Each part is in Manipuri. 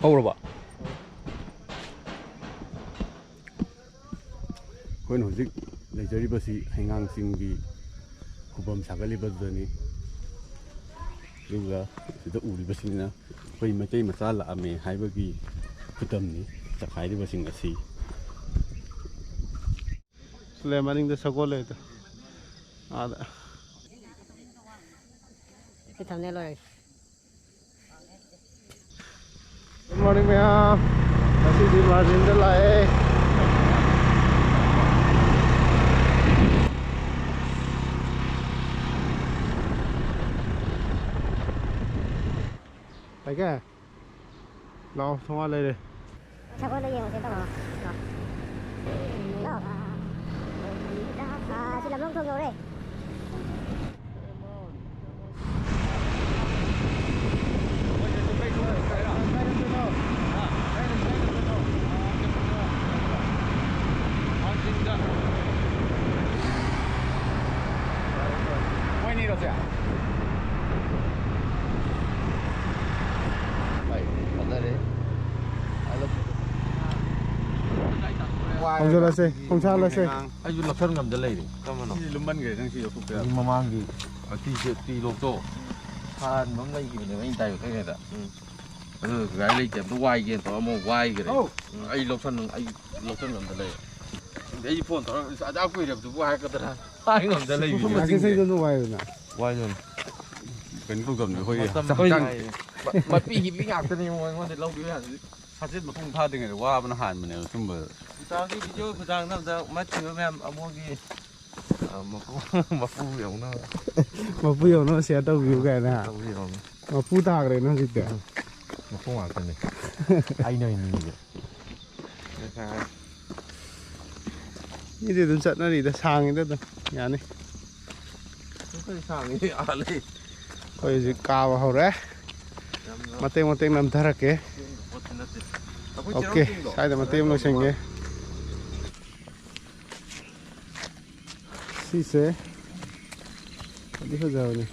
ꯍꯧꯔꯕ ꯑꯩꯈꯣꯏꯅ ꯍꯧꯖꯤꯛ ꯂꯩꯖꯔꯤꯕꯁꯤ ꯍꯩꯉꯥꯡ ꯆꯤꯡꯒꯤ ꯈꯨꯕꯝ ꯁꯥꯒꯠꯂꯤꯕꯗꯨꯗꯅꯤ ꯑꯗꯨꯒ ꯁꯤꯗ ꯎꯔꯤꯕꯁꯤꯡꯅ ꯑꯩꯈꯣꯏ ꯃꯩꯇꯩ ꯃꯆꯥ ꯂꯥꯛꯑꯝꯃꯦ ꯍꯥꯏꯕꯒꯤ ꯈꯨꯗꯝꯅꯤ ꯆꯈꯥꯏꯔꯤꯕꯁꯤꯡ ꯑꯁꯤ ꯂꯩ ꯃꯅꯤꯡꯗ ꯁꯒꯣꯜ ꯂꯩꯗ ꯑꯥꯗ Good morning ma'am. Masih di Marginda lah Baik ke? Lau semua lagi deh. Siapa lagi yang saya tahu? Sila belum tahu deh. Không cho là xe, không sao là xe. Anh là phân ngầm cho lấy đi. Cảm ơn nó. Lùm bắn cái thằng gì cũng được. Nhưng mà mang gì? Ở ti lô tô. Phan bấm lấy gì mình anh tay của cái này đó. Gái lấy chém nó quay kia, tao mua quay cái đấy. Anh lộc phân ngầm cho lấy. Đấy phone tao đã quay được tụi quay cái đó. Hai ngầm cho lấy. Cái xe nó quay rồi nè. Quay rồi. Cái nó cầm được hơi. Mà pi hiệp cái ngạc cái này mà để lâu đứa hả? 사실 뭐 통타 등에 와 하면 하면은 좀 뭐. 부장이 비디오 부장 남자 맞추면 아무기 mà phu hiểu nó mà phu hiểu nó sẽ đâu hiểu cái này mà phu ta cái nó gì đấy mà không vào cái này anh này gì như thế tôi chặn nó đi, ta sang cái đó, nhà này, cái sang cái à lấy, coi gì cao vào đấy, mà tên làm thara cái, ok, sai rồi mà tên nó sinh cái. Xe đi hết giờ này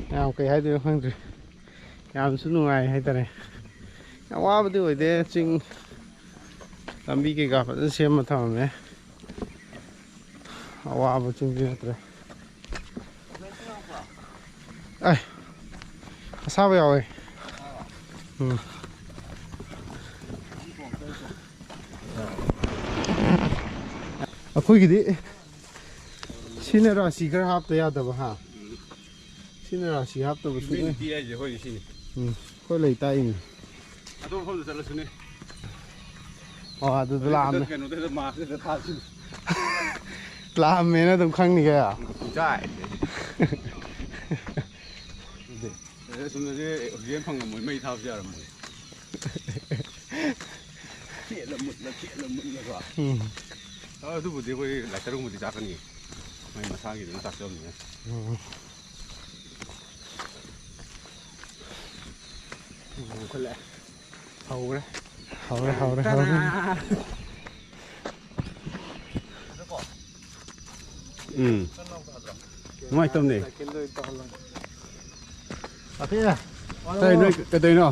nào cái hai đứa không rồi làm xuống ngoài hay ta này quá bắt đầu để chinh làm bị cái gặp nó xem mà thằng này quá bắt chinh gì rồi ai sao vậy rồi ꯑꯩꯈꯣꯏꯒꯤꯗꯤ ꯁꯤꯅ ꯔꯥꯁꯤ ꯈꯔ ꯍꯥꯞꯇ ꯌꯥꯗꯕ ꯍꯥ ꯁꯤꯅ ꯔꯥꯁꯤ ꯍꯥꯞꯇꯕ ꯁꯨꯡꯂꯩ ꯑꯩꯈꯣꯏ ꯂꯩ ꯇꯥꯛꯏꯅꯤ ꯑꯗꯣ ꯃꯐꯝꯗ ꯆꯠꯂꯁꯨꯅꯦ ꯑꯣ ꯑꯗꯨꯗ ꯂꯥꯛꯑꯝꯃꯦ ꯀꯩꯅꯣꯗ ꯃꯥꯁꯤꯗ ꯊꯥꯁꯤꯅꯤ ꯂꯥꯛꯑꯝꯃꯦꯅ ꯑꯗꯨꯝ ꯈꯪꯅꯤ ꯀꯌꯥ ꯆꯥꯏ ꯁꯨꯝꯗꯗꯤ ꯍꯧꯖꯤꯛ ꯐꯪꯉꯝꯃꯣꯏ ꯃꯩ ꯊꯥꯕꯁꯨ ꯌꯥꯔꯝꯃꯣꯏ ꯈꯦꯠꯂ ꯃꯨꯠꯂꯒ ꯑꯗꯨꯕꯨꯗꯤ ꯑꯩꯈꯣꯏ ꯂꯥꯏꯇꯔꯒꯨꯝꯕꯗꯤ ꯆꯥꯛꯀꯅꯤ ꯃꯩ ꯃꯁꯥꯒꯤ ꯑꯗꯨꯝ ꯆꯥꯛꯆꯕꯅꯤꯅ ꯈꯨꯠꯂꯦ ꯍꯧꯔꯦ ꯅꯨꯡꯉꯥꯏꯇꯕꯅꯦ ꯇꯥꯏ ꯅꯣꯏ ꯀꯩꯗꯧꯅꯣ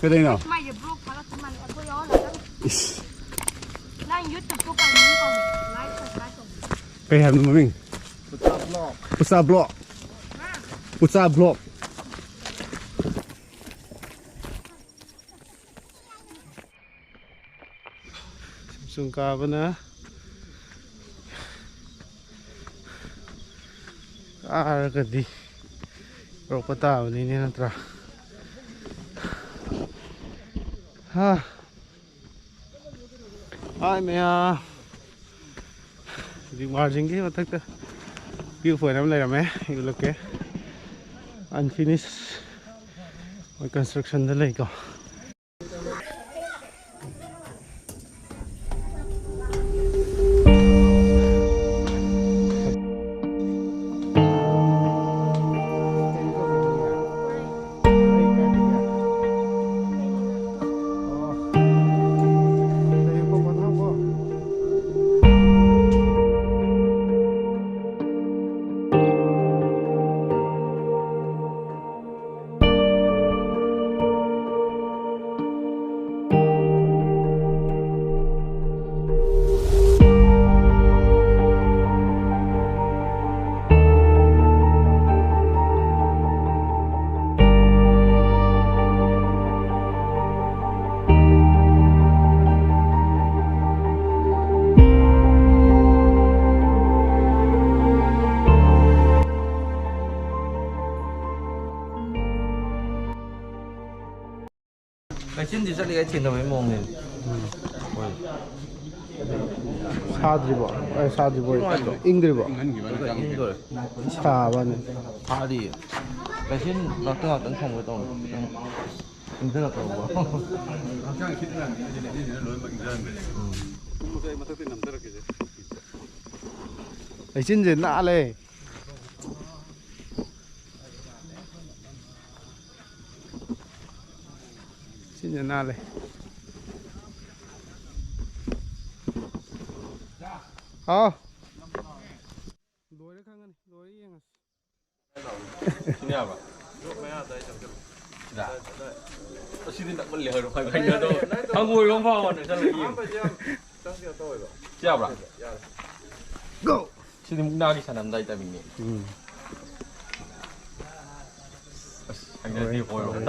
ꯀꯩꯗꯧꯅꯣ kay hàm mình Pusa Block Samsung ka ba na ka di pero pataw ni na tra ha ai mẹ đi margin cái mà tất cả view phơi nằm này là mẹ you look at unfinished construction đó này cơ ꯆꯠꯂꯤꯉꯩ ꯊꯦꯡꯅꯕꯩ ꯃꯑꯣꯡꯅꯦ ꯍꯣꯏ 사드리버 사드리버 잉드리버 힘들어요 사바네 다리 대신 낙등 통보했던 좀 힘들었다고 그냥 기대는 안 돼. 이제 런막 인자는데. 무슨 막 특히 남다르게 돼. 진짜 나래 진짜 나래 아 노래 강은 노래 이행 Nghe bà? Dạ. Xin đặt bên lề rồi phải phải nhớ đâu. Không ngồi không vào mà cho lấy gì. Chào bà. go Xin múc nào đi sản nằm đây tại mình nè. Anh đây đi hồi rồi.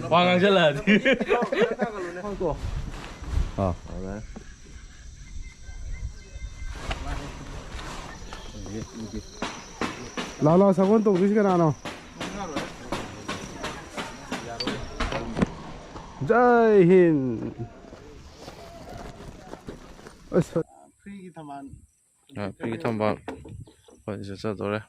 Hoàng Anh rất là. 아 đấy. 라라 사건 또 드시게 나노 자이힌 어서 프리기 타만 À, đi thăm bạn. Vậy sẽ sao rồi đấy?